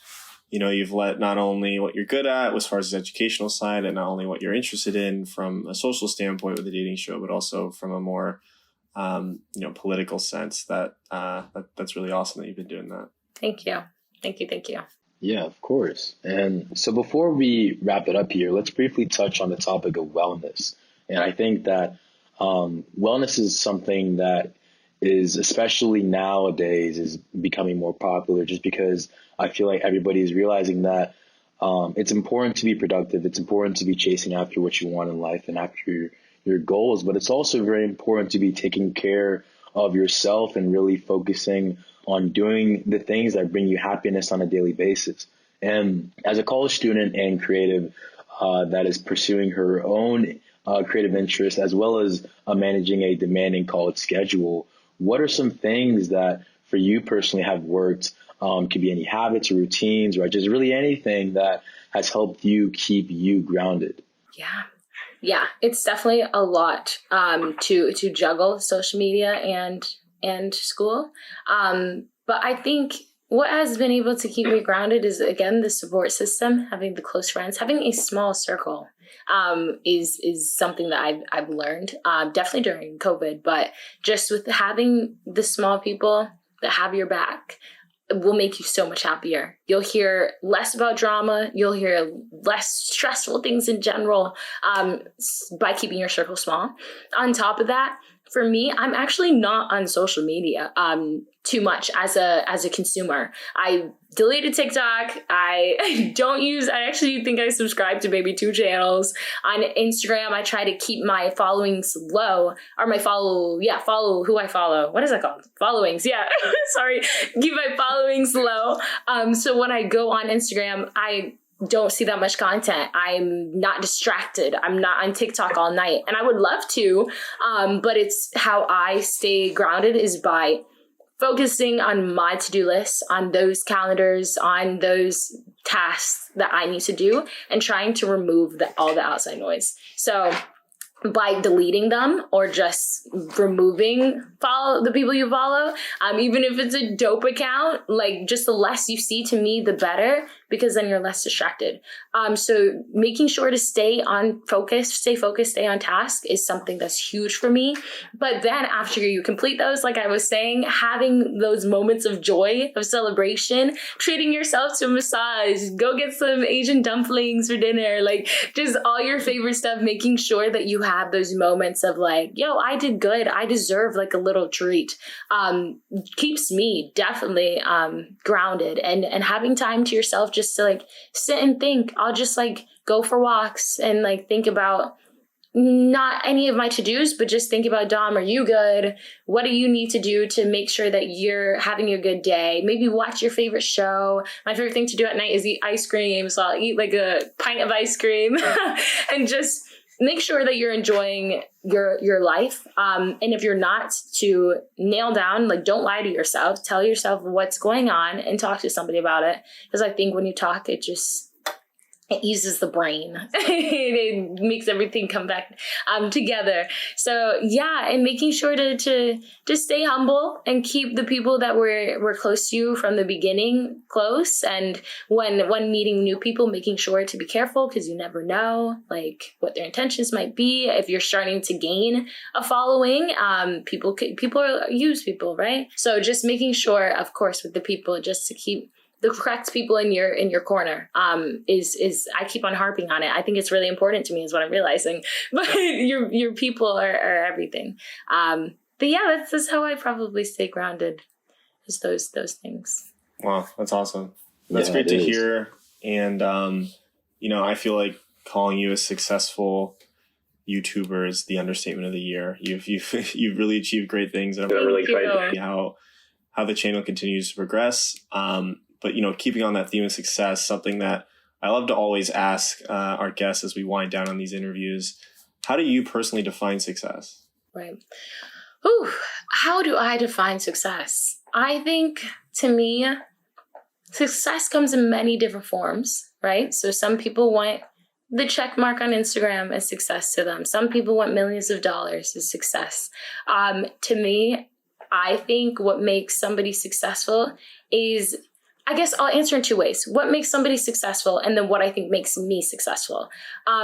you've let not only what you're good at as far as the educational side and not only what you're interested in from a social standpoint with the dating show, but also from a more, political sense that's really awesome that you've been doing that. Thank you. Thank you. Yeah, of course. And so before we wrap it up here, let's briefly touch on the topic of wellness. And I think that wellness is something that is, especially nowadays, is becoming more popular just because I feel like everybody is realizing that it's important to be productive. It's important to be chasing after what you want in life and after your goals, but it's also very important to be taking care of yourself and really focusing on doing the things that bring you happiness on a daily basis. And as a college student and creative that is pursuing her own creative interests, as well as managing a demanding college schedule, what are some things that for you personally have worked? Could be any habits or routines, or just really anything that has helped you keep you grounded. Yeah, it's definitely a lot to juggle social media and school. But I think what has been able to keep me grounded is, again, the support system, having the close friends, having a small circle is something that I've learned, definitely during COVID, but just with having the small people that have your back will make you so much happier. You'll hear less about drama. You'll hear less stressful things in general by keeping your circle small. On top of that, for me, I'm actually not on social media too much as a consumer. I deleted TikTok. I actually think I subscribe to maybe 2 channels. On Instagram, I try to keep my followings low, or follow who I follow. What is that called? Followings. Yeah. Sorry. Keep my followings low. So when I go on Instagram, I don't see that much content. I'm not distracted. I'm not on TikTok all night. And I would love to, but it's how I stay grounded is by focusing on my to-do list, on those calendars, on those tasks that I need to do, and trying to remove all the outside noise. So by deleting them or just removing the people you follow, even if it's a dope account, like just the less you see, to me, the better, because then you're less distracted. So making sure to stay focused, stay on task is something that's huge for me. But then after you complete those, like I was saying, having those moments of joy, of celebration, treating yourself to a massage, go get some Asian dumplings for dinner, like just all your favorite stuff, making sure that you have those moments of like, yo, I did good. I deserve like a little treat. Keeps me definitely grounded, and having time to yourself just to like sit and think. I'll just like go for walks and like think about not any of my to-dos, but just think about, Dom, are you good? What do you need to do to make sure that you're having a good day? Maybe watch your favorite show. My favorite thing to do at night is eat ice cream. So I'll eat like a pint of ice cream and just make sure that you're enjoying your life. And if you're not, to nail down, like, don't lie to yourself. Tell yourself what's going on and talk to somebody about it. Because I think when you talk, it it uses the brain. It makes everything come back together. So yeah, and making sure to stay humble and keep the people that were close to you from the beginning close. And when meeting new people, making sure to be careful, because you never know like what their intentions might be. If you're starting to gain a following, people use people, right? So just making sure, of course, with the people, just to keep the correct people in your corner is I keep on harping on it. I think it's really important to me is what I'm realizing. But your people are everything. But yeah, that's how I probably stay grounded, is those things. Wow, that's awesome. That's great to hear. And I feel like calling you a successful YouTuber is the understatement of the year. You've really achieved great things, and I'm really excited to see how the channel continues to progress. But, keeping on that theme of success, something that I love to always ask our guests as we wind down on these interviews, how do you personally define success? Right. Ooh, how do I define success? I think, to me, success comes in many different forms, right? So some people want the check mark on Instagram as success to them. Some people want millions of dollars as success. To me, I think what makes somebody successful is, I guess I'll answer in two ways. What makes somebody successful, and then what I think makes me successful.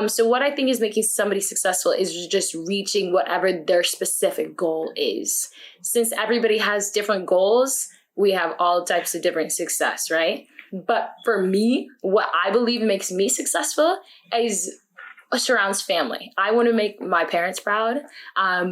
So what I think is making somebody successful is just reaching whatever their specific goal is. Since everybody has different goals, we have all types of different success, right? But for me, what I believe makes me successful is surrounds family. I want to make my parents proud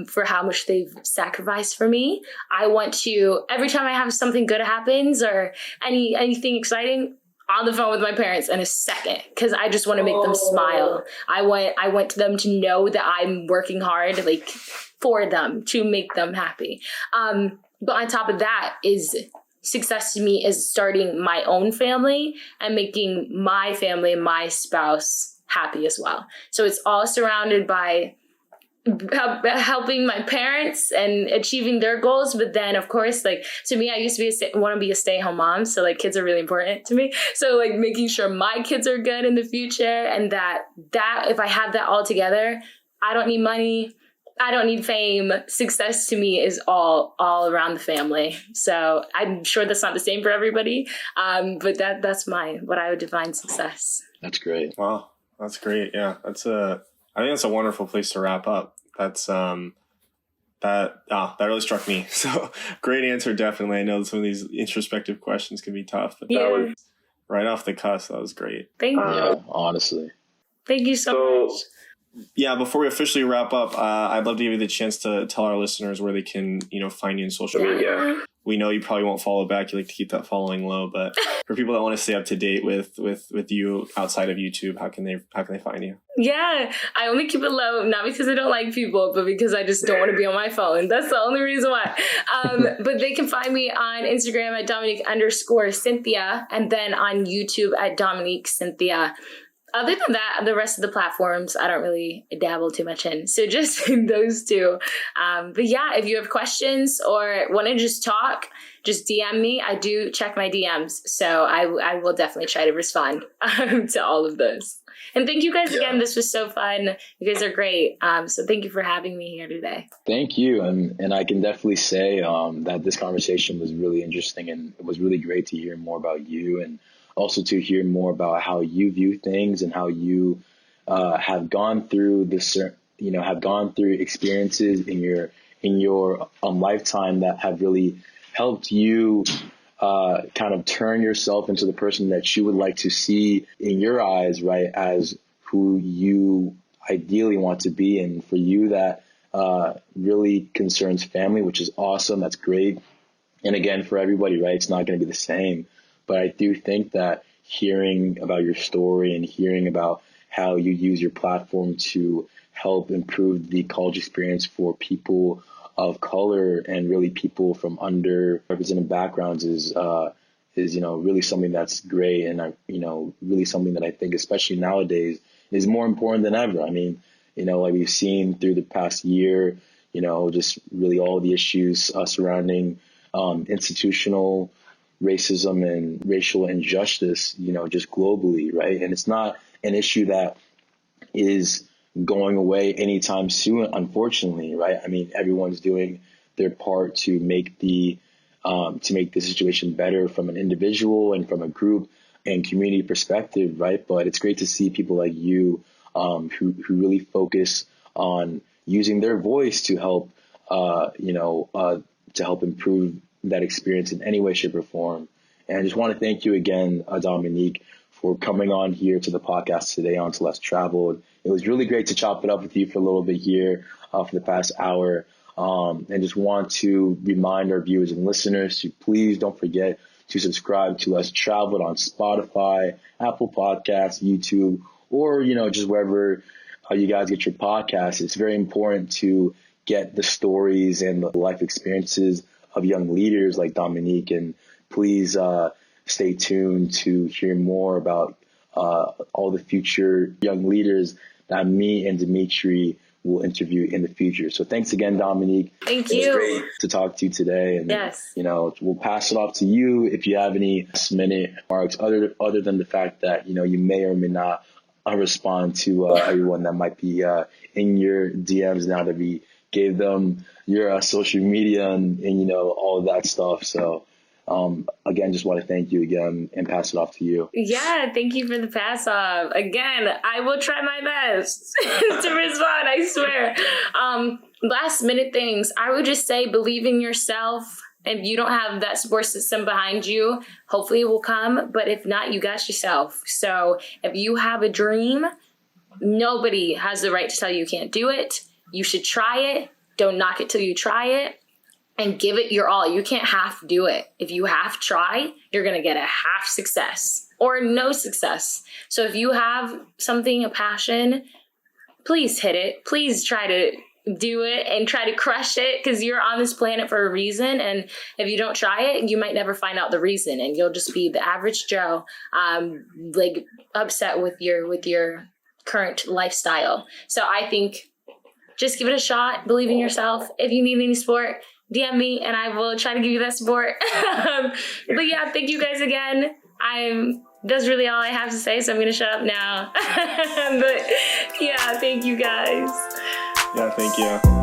for how much they've sacrificed for me. I want to, every time I have something good happens or anything exciting, on the phone with my parents in a second, because I just want to make them smile. I want them to know that I'm working hard, like, for them, to make them happy. But on top of that, is success to me is starting my own family and making my family and my spouse happy as well. So it's all surrounded by helping my parents and achieving their goals. But then, of course, like, to me, I used to want to be a stay-at-home mom. So like, kids are really important to me. So like, making sure my kids are good in the future, and that if I have that all together, I don't need money, I don't need fame. Success to me is all around the family. So I'm sure that's not the same for everybody. But that's what I would define success. That's great. Wow. That's great. Yeah. I think that's a wonderful place to wrap up. That's, that really struck me. So great answer. Definitely. I know some of these introspective questions can be tough, but that was right off the cusp. That was great. Thank you. Yeah, honestly. Thank you so much. Yeah, before we officially wrap up, I'd love to give you the chance to tell our listeners where they can, find you in social media. We know you probably won't follow back. You like to keep that following low, but for people that want to stay up to date with you outside of YouTube, how can they find you? Yeah, I only keep it low, not because I don't like people, but because I just don't want to be on my phone. That's the only reason why. But they can find me on Instagram at Domonique_Cynthia, and then on YouTube at Domonique Cynthia. Other than that, the rest of the platforms, I don't really dabble too much in. So just those two. But yeah, if you have questions or want to just talk, just DM me. I do check my DMs. So I will definitely try to respond to all of those. And thank you guys again. This was so fun. You guys are great. So thank you for having me here today. Thank you. And I can definitely say that this conversation was really interesting, and it was really great to hear more about you, and also to hear more about how you view things and how you have gone through experiences in your lifetime that have really helped you kind of turn yourself into the person that you would like to see in your eyes, right, as who you ideally want to be. And for you, that really concerns family, which is awesome. That's great. And again, for everybody, right, it's not going to be the same. But I do think that hearing about your story and hearing about how you use your platform to help improve the college experience for people of color and really people from underrepresented backgrounds is really something that's great, and really something that I think, especially nowadays, is more important than ever. I mean, like we've seen through the past year, just really all the issues surrounding institutional racism and racial injustice, just globally, right? And it's not an issue that is going away anytime soon, unfortunately, right? I mean, everyone's doing their part to make the situation better from an individual and from a group and community perspective, right? But it's great to see people like you who really focus on using their voice to help, to help improve that experience in any way, shape, or form. And I just want to thank you again, Domonique, for coming on here to the podcast today on To Less Traveled. It was really great to chop it up with you for a little bit here for the past hour. And just want to remind our viewers and listeners to please don't forget to subscribe to Less Traveled on Spotify, Apple Podcasts, YouTube, or, just wherever you guys get your podcasts. It's very important to get the stories and the life experiences of young leaders like Domonique. And please stay tuned to hear more about all the future young leaders that me and Dimitri will interview in the future. So thanks again, Domonique. Thank you. It was great to talk to you today. And, yes. We'll pass it off to you if you have any minute marks other than the fact that, you may or may not respond to everyone that might be in your DMs now that we gave them your social media and all of that stuff. So again, just want to thank you again and pass it off to you. Yeah, thank you for the pass off. Again, I will try my best to respond, I swear. Last minute things, I would just say believe in yourself. If you don't have that support system behind you, hopefully it will come. But if not, you got yourself. So if you have a dream, nobody has the right to tell you can't do it. You should try it. Don't knock it till you try it. And give it your all. You can't half do it. If you half try, you're going to get a half success or no success. So if you have something, a passion, please hit it. Please try to do it and try to crush it, because you're on this planet for a reason. And if you don't try it, you might never find out the reason, and you'll just be the average Joe, upset with your current lifestyle. So I think just give it a shot. Believe in yourself. If you need any support, DM me and I will try to give you that support. But yeah, thank you guys again. That's really all I have to say, so I'm going to shut up now. But yeah, thank you guys. Yeah, thank you.